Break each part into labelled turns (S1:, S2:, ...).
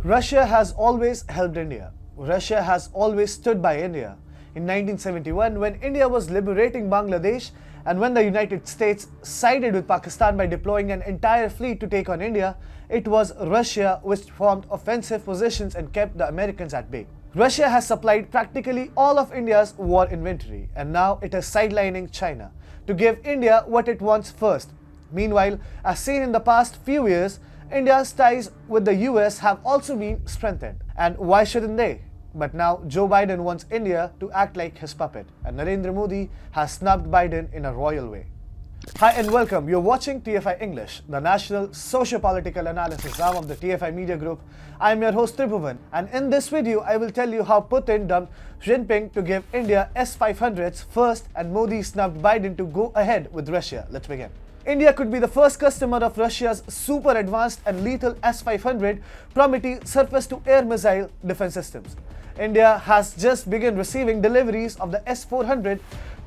S1: Russia has always helped India. Russia has always stood by India. In 1971, when India was liberating Bangladesh and when the United States sided with Pakistan by deploying an entire fleet to take on India, it was Russia which formed offensive positions and kept the Americans at bay. Russia has supplied practically all of India's war inventory, and now it is sidelining China to give India what it wants first. Meanwhile, as seen in the past few years, India's ties with the US have also been strengthened. And why shouldn't they? But now Joe Biden wants India to act like his puppet, and Narendra Modi has snubbed Biden in a royal way. Hi and welcome. You're watching TFI English, the national socio-political analysis arm of the TFI Media Group. I'm your host Tribhuvan, and in this video I will tell you how Putin dumped Jinping to give India S-500s first and Modi snubbed Biden to go ahead with Russia. Let's begin. India could be the first customer of Russia's super advanced and lethal S-500 Prometei surface-to-air missile defense systems. India has just begun receiving deliveries of the S-400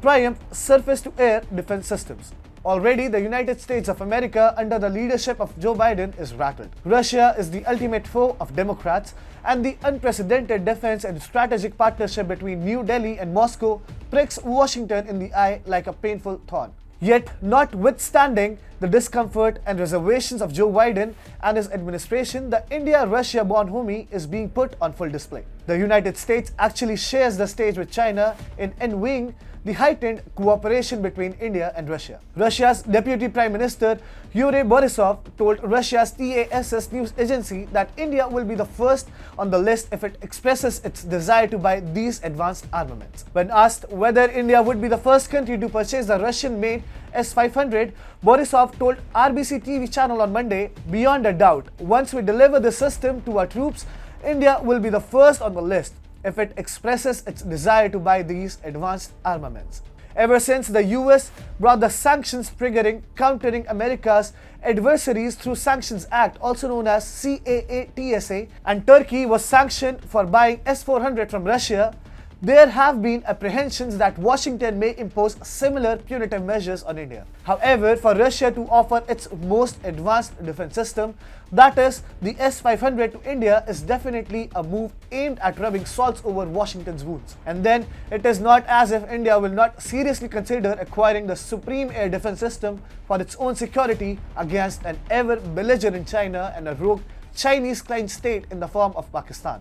S1: Triumph surface-to-air defense systems. Already, the United States of America, under the leadership of Joe Biden, is rattled. Russia is the ultimate foe of Democrats, and the unprecedented defense and strategic partnership between New Delhi and Moscow pricks Washington in the eye like a painful thorn. Yet, notwithstanding the discomfort and reservations of Joe Biden and his administration, the India-Russia bonhomie is being put on full display. The United States actually shares the stage with China in envying the heightened cooperation between India and Russia. Russia's Deputy Prime Minister Yuri Borisov told Russia's TASS news agency that India will be the first on the list if it expresses its desire to buy these advanced armaments. When asked whether India would be the first country to purchase the Russian-made S-500, Borisov told RBC TV channel on Monday, "Beyond a doubt, once we deliver the system to our troops, India will be the first on the list if it expresses its desire to buy these advanced armaments." Ever since the US brought the sanctions triggering countering America's adversaries through Sanctions Act, also known as CAATSA, and Turkey was sanctioned for buying S-400 from Russia, there have been apprehensions that Washington may impose similar punitive measures on India. However, for Russia to offer its most advanced defense system, that is, the S-500 to India, is definitely a move aimed at rubbing salt over Washington's wounds. And then, it is not as if India will not seriously consider acquiring the supreme air defense system for its own security against an ever-belligerent China and a rogue Chinese client state in the form of Pakistan.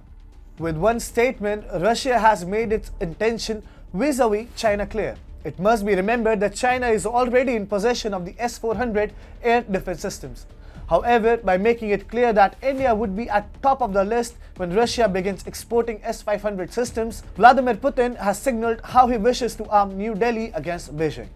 S1: With one statement, Russia has made its intention vis-a-vis China clear. It must be remembered that China is already in possession of the S-400 air defense systems. However, by making it clear that India would be at top of the list when Russia begins exporting S-500 systems, Vladimir Putin has signaled how he wishes to arm New Delhi against Beijing.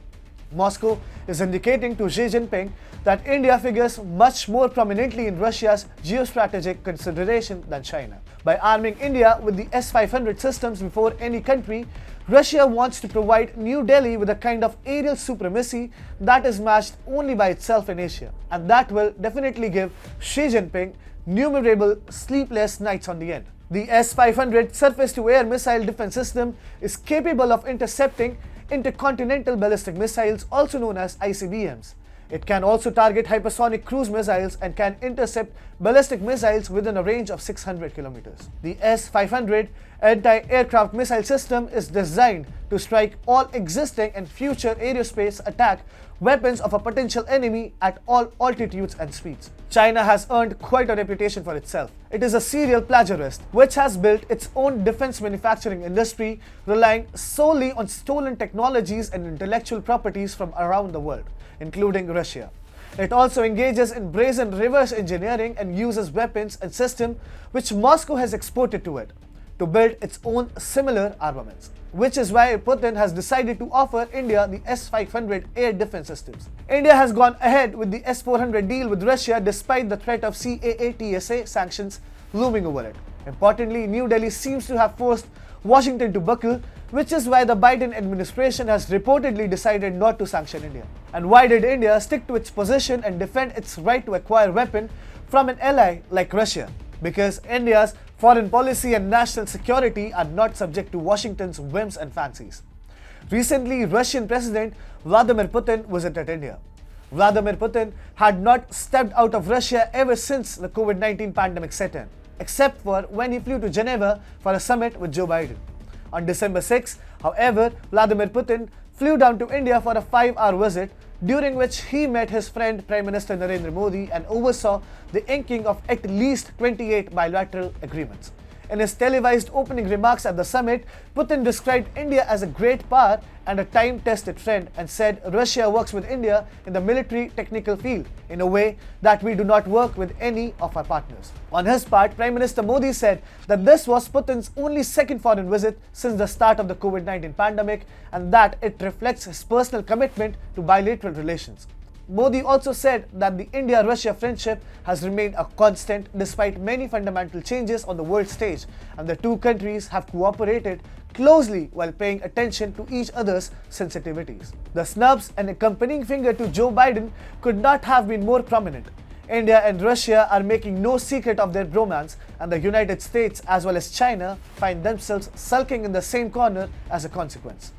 S1: Moscow is indicating to Xi Jinping that India figures much more prominently in Russia's geostrategic consideration than China. By arming India with the S-500 systems before any country, Russia wants to provide New Delhi with a kind of aerial supremacy that is matched only by itself in Asia. And that will definitely give Xi Jinping innumerable sleepless nights on the end. The S-500 surface-to-air missile defense system is capable of intercepting intercontinental ballistic missiles, also known as ICBMs. It can also target hypersonic cruise missiles and can intercept ballistic missiles within a range of 600 kilometers. The S-500 anti-aircraft missile system is designed to strike all existing and future aerospace attack weapons of a potential enemy at all altitudes and speeds. China has earned quite a reputation for itself. It is a serial plagiarist which has built its own defense manufacturing industry, relying solely on stolen technologies and intellectual properties from around the world, including Russia. It also engages in brazen reverse engineering and uses weapons and systems which Moscow has exported to it to build its own similar armaments, which is why Putin has decided to offer India the S-500 air defense systems. India has gone ahead with the S-400 deal with Russia despite the threat of CAATSA sanctions looming over it. Importantly, New Delhi seems to have forced Washington to buckle, which is why the Biden administration has reportedly decided not to sanction India. And why did India stick to its position and defend its right to acquire weapons from an ally like Russia? Because India's foreign policy and national security are not subject to Washington's whims and fancies. Recently, Russian President Vladimir Putin visited India. Vladimir Putin had not stepped out of Russia ever since the COVID-19 pandemic set in. except for when he flew to Geneva for a summit with Joe Biden. On December 6, however, Vladimir Putin flew down to India for a 5-hour visit, during which he met his friend Prime Minister Narendra Modi and oversaw the inking of at least 28 bilateral agreements. In his televised opening remarks at the summit, Putin described India as a great power and a time-tested friend and said Russia works with India in the military technical field in a way that we do not work with any of our partners. On his part, Prime Minister Modi said that this was Putin's only second foreign visit since the start of the COVID-19 pandemic and that it reflects his personal commitment to bilateral relations. Modi also said that the India-Russia friendship has remained a constant despite many fundamental changes on the world stage, and the two countries have cooperated closely while paying attention to each other's sensitivities. The snubs and accompanying finger to Joe Biden could not have been more prominent. India and Russia are making no secret of their bromance, and the United States as well as China find themselves sulking in the same corner as a consequence.